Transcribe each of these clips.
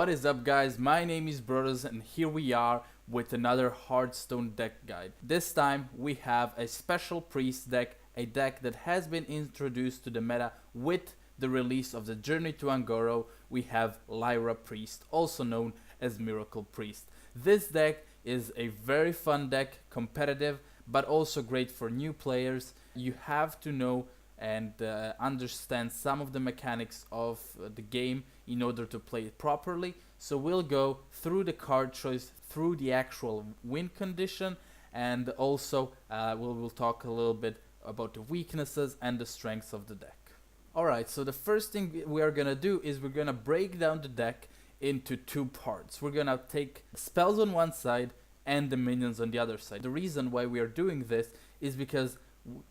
What is up, guys? My name is Brothers and here we are with another Hearthstone deck guide. This time we have a special priest deck, a deck that has been introduced to the meta with the release of the Journey to Angoro. We have Lyra Priest, also known as Miracle Priest. This deck is a very fun deck, competitive, but also great for new players. You have to know and understand some of the mechanics of the game in order to play it properly. So we'll go through the card choice, through the actual win condition, and also we'll talk a little bit about the weaknesses and the strengths of the deck. Alright, so the first thing we are gonna do is we're gonna break down the deck into two parts. We're gonna take spells on one side and the minions on the other side. The reason why we are doing this is because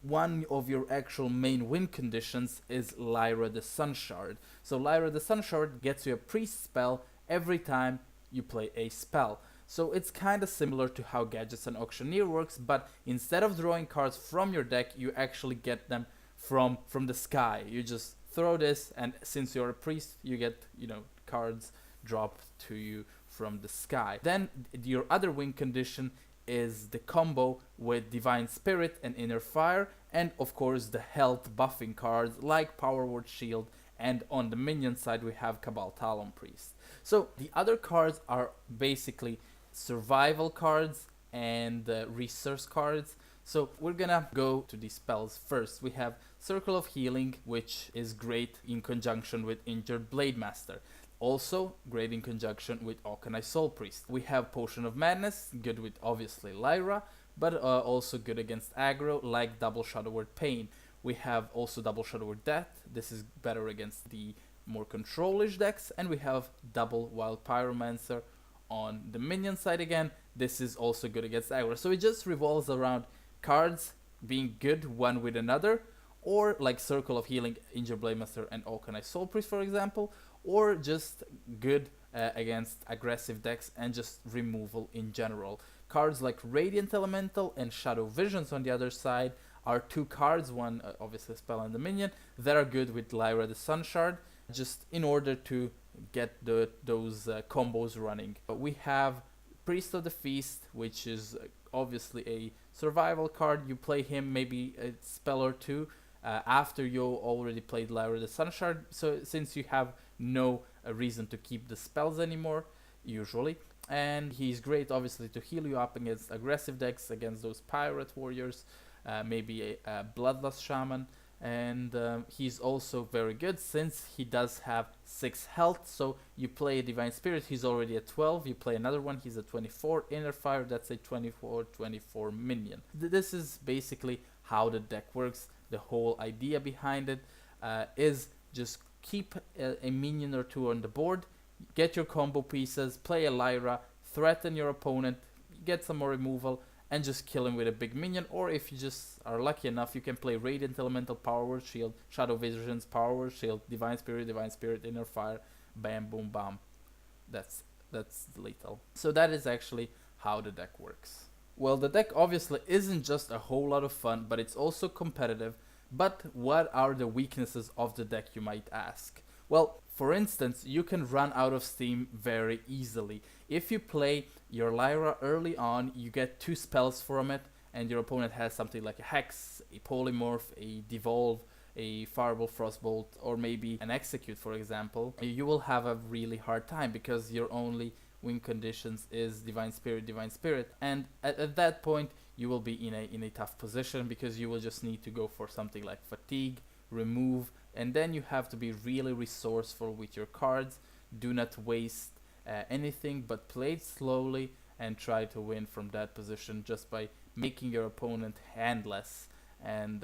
one of your actual main win conditions is Lyra the Sun Shard. So Lyra the Sun Shard gets you a priest spell every time you play a spell. So it's kind of similar to how Gadgetzan Auctioneer works, but instead of drawing cards from your deck, you actually get them from the sky. You just throw this, and since you're a priest, you get, cards dropped to you from the sky. Then your other win condition is the combo with Divine Spirit and Inner Fire, and of course the health buffing cards like Power Word Shield, and on the minion side we have Cabal Talon Priest. So the other cards are basically survival cards and resource cards. So we're gonna go to these spells first. We have Circle of Healing, which is great in conjunction with Injured Blade Master. Also great in conjunction with Auctioneer Soul Priest. We have Potion of Madness, good with obviously Lyra, but also good against aggro like Double Shadow Word Pain. We have also Double Shadow Word Death. This is better against the more control-ish decks. And we have Double Wild Pyromancer on the minion side again. This is also good against aggro. So it just revolves around cards being good one with another, or like Circle of Healing, Injured Blade Master and Auctioneer Soul Priest, for example, or just good against aggressive decks and just removal in general. Cards like Radiant Elemental and Shadow Visions on the other side are two cards, one obviously spell and the minion, that are good with Lyra the Sun Shard, just in order to get those combos running. But we have Priest of the Feast, which is obviously a survival card. You play him maybe a spell or two after you already played Lyra the Sun Shard, so since you have no reason to keep the spells anymore usually, and he's great obviously to heal you up against aggressive decks, against those pirate warriors, maybe a bloodlust shaman, and he's also very good since he does have 6 health. So you play a Divine Spirit, he's already at 12, you play another one, he's at 24, Inner Fire, that's a 24 minion. This is basically how the deck works. The whole idea behind it is just keep a minion or two on the board, get your combo pieces, play a Lyra, threaten your opponent, get some more removal, and just kill him with a big minion. Or if you just are lucky enough, you can play Radiant Elemental, Power Word Shield, Shadow Visions, Power Word Shield, Divine Spirit, Inner Fire, bam, boom, bam. That's lethal. So that is actually how the deck works. Well, the deck obviously isn't just a whole lot of fun, but it's also competitive. But what are the weaknesses of the deck, you might ask? Well, for instance, you can run out of steam very easily. If you play your Lyra early on, you get 2 spells from it, and your opponent has something like a Hex, a Polymorph, a Devolve, a Fireball, Frostbolt, or maybe an Execute, for example. You will have a really hard time because your only win conditions is Divine Spirit, and at that point you will be in a tough position because you will just need to go for something like Fatigue, Remove, and then you have to be really resourceful with your cards. Do not waste anything, but play it slowly and try to win from that position just by making your opponent handless. And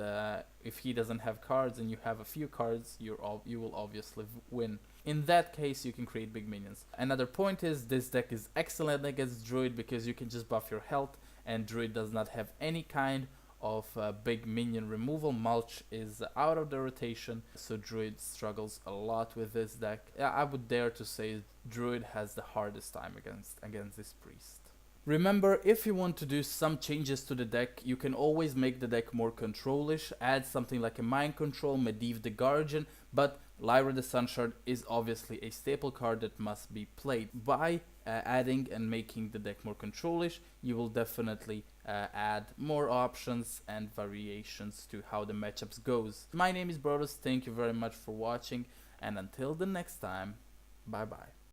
if he doesn't have cards and you have a few cards, you will obviously win. In that case, you can create big minions. Another point is this deck is excellent against Druid because you can just buff your health, and Druid does not have any kind of big minion removal. Mulch is out of the rotation, so Druid struggles a lot with this deck. I would dare to say Druid has the hardest time against this priest. Remember, if you want to do some changes to the deck, you can always make the deck more controlish, add something like a Mind Control, Medivh the Guardian, but Lyra the Sunshard is obviously a staple card that must be played. By adding and making the deck more controlish, you will definitely add more options and variations to how the matchups goes. My name is Brodos, thank you very much for watching, and until the next time, bye bye.